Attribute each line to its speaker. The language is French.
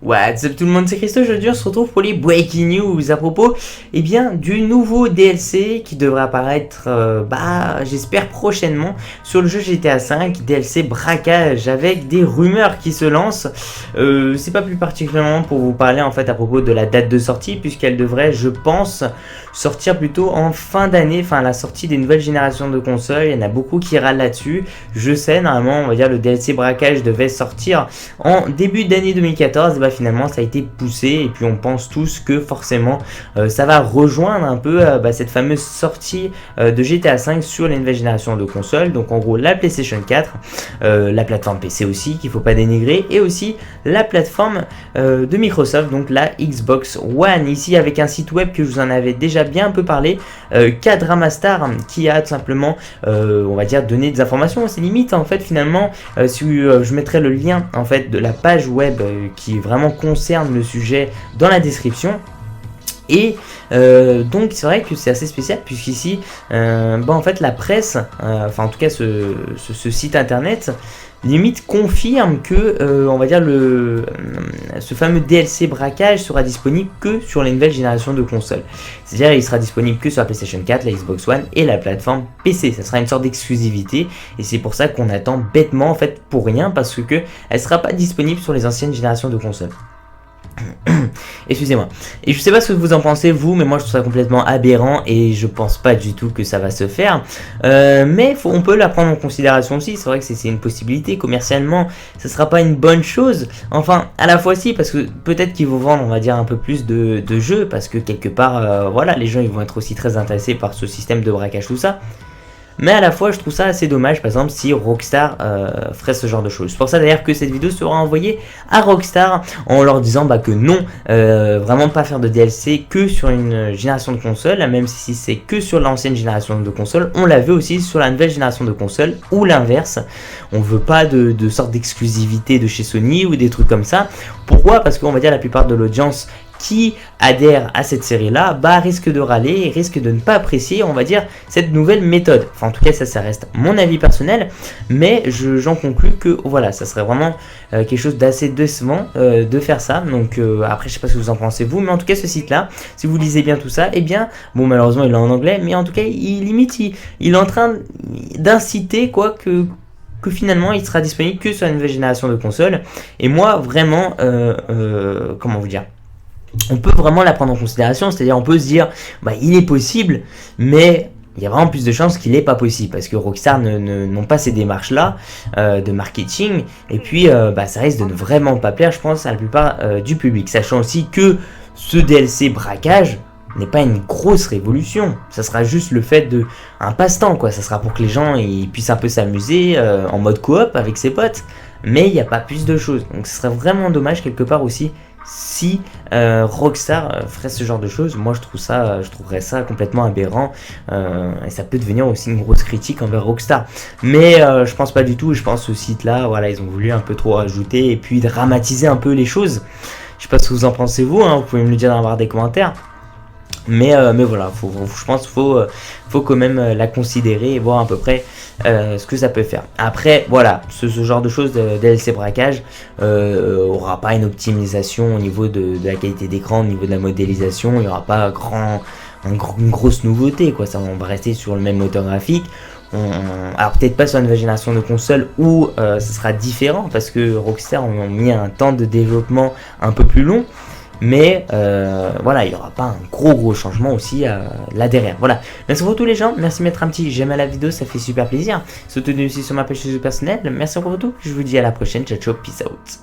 Speaker 1: What's up tout le monde, c'est Christo. Aujourd'hui on se retrouve pour les breaking news à propos du nouveau DLC qui devrait apparaître j'espère prochainement sur le jeu GTA V, DLC braquage, avec des rumeurs qui se lancent. C'est pas plus particulièrement pour vous parler en fait à propos de la date de sortie, puisqu'elle devrait, je pense, sortir plutôt en fin d'année, enfin la sortie des nouvelles générations de consoles. Il y en a beaucoup qui râlent là-dessus. Je sais, normalement on va dire le DLC braquage devait sortir en début d'année 2014, et finalement ça a été poussé, et puis on pense tous que forcément ça va rejoindre un peu cette fameuse sortie de GTA V sur les nouvelles générations de consoles. Donc en gros la PlayStation 4, la plateforme PC aussi qu'il faut pas dénigrer, et aussi la plateforme de Microsoft, donc la Xbox One, ici avec un site web que je vous en avais déjà bien un peu parlé, K-Dramastar, qui a tout simplement on va dire donné des informations. C'est limite en fait finalement si je mettrai le lien en fait de la page web qui vraiment concerne le sujet dans la description. Et donc c'est vrai que c'est assez spécial, puisqu'ici en fait la presse, enfin en tout cas ce site internet limite confirme que on va dire ce fameux DLC braquage sera disponible que sur les nouvelles générations de consoles. C'est-à-dire il sera disponible que sur la PlayStation 4, la Xbox One et la plateforme PC. Ça sera une sorte d'exclusivité, et c'est pour ça qu'on attend bêtement en fait pour rien, parce que elle sera pas disponible sur les anciennes générations de consoles. Excusez-moi. Et je sais pas ce que vous en pensez vous, mais moi je trouve ça complètement aberrant et je pense pas du tout que ça va se faire. Mais on peut la prendre en considération aussi. C'est vrai que c'est une possibilité. Commercialement, ça sera pas une bonne chose. Enfin, à la fois si, parce que peut-être qu'ils vont vendre, on va dire, un peu plus de jeux, parce que quelque part, voilà, les gens ils vont être aussi très intéressés par ce système de braquage, tout ça. Mais à la fois je trouve ça assez dommage, par exemple, si Rockstar ferait ce genre de choses. C'est pour ça d'ailleurs que cette vidéo sera envoyée à Rockstar en leur disant que non, vraiment pas faire de DLC que sur une génération de consoles, même si c'est que sur l'ancienne génération de consoles. On l'a vu aussi sur la nouvelle génération de consoles, ou l'inverse. On veut pas de sorte d'exclusivité de chez Sony ou des trucs comme ça. Pourquoi? Parce qu'on va dire la plupart de l'audience qui adhère à cette série là risque de râler et risque de ne pas apprécier, on va dire, cette nouvelle méthode. Enfin en tout cas ça reste mon avis personnel, mais j'en conclus que voilà, ça serait vraiment quelque chose d'assez décevant de faire ça. Donc après je sais pas ce que vous en pensez vous, mais en tout cas ce site là, si vous lisez bien tout ça, et bien bon, malheureusement il est en anglais, mais en tout cas il est en train d'inciter que finalement il sera disponible que sur la nouvelle génération de consoles. Et moi vraiment comment vous dire, on peut vraiment la prendre en considération, c'est-à-dire on peut se dire il est possible, mais il y a vraiment plus de chances qu'il n'est pas possible, parce que Rockstar n'ont pas ces démarches là de marketing, et puis ça risque de ne vraiment pas plaire, je pense, à la plupart du public, sachant aussi que ce DLC braquage n'est pas une grosse révolution. Ça sera juste le fait de un passe-temps, quoi. Ça sera pour que les gens ils puissent un peu s'amuser en mode coop avec ses potes, mais il n'y a pas plus de choses. Donc ce serait vraiment dommage quelque part aussi si Rockstar ferait ce genre de choses. Moi je trouverais ça complètement aberrant, et ça peut devenir aussi une grosse critique envers Rockstar, mais je pense pas du tout. Je pense que ce site là, voilà, ils ont voulu un peu trop rajouter et puis dramatiser un peu les choses. Je sais pas ce que vous en pensez vous, vous pouvez me le dire dans la barre des commentaires. Mais voilà, je pense qu'il faut quand même la considérer et voir à peu près ce que ça peut faire. Après, voilà, ce genre de choses de DLC braquage aura pas une optimisation au niveau de la qualité d'écran, au niveau de la modélisation. Il n'y aura pas une grosse nouveauté, quoi. Ça, on va rester sur le même moteur graphique. Alors peut-être pas sur la nouvelle génération de consoles où ça sera différent, parce que Rockstar ont mis un temps de développement un peu plus long. Mais voilà, il n'y aura pas un gros changement aussi là derrière. Voilà, merci pour tous les gens, merci de mettre un petit j'aime à la vidéo, ça fait super plaisir. Soutenez aussi sur ma page personnelle, merci pour tout, je vous dis à la prochaine, ciao ciao, peace out.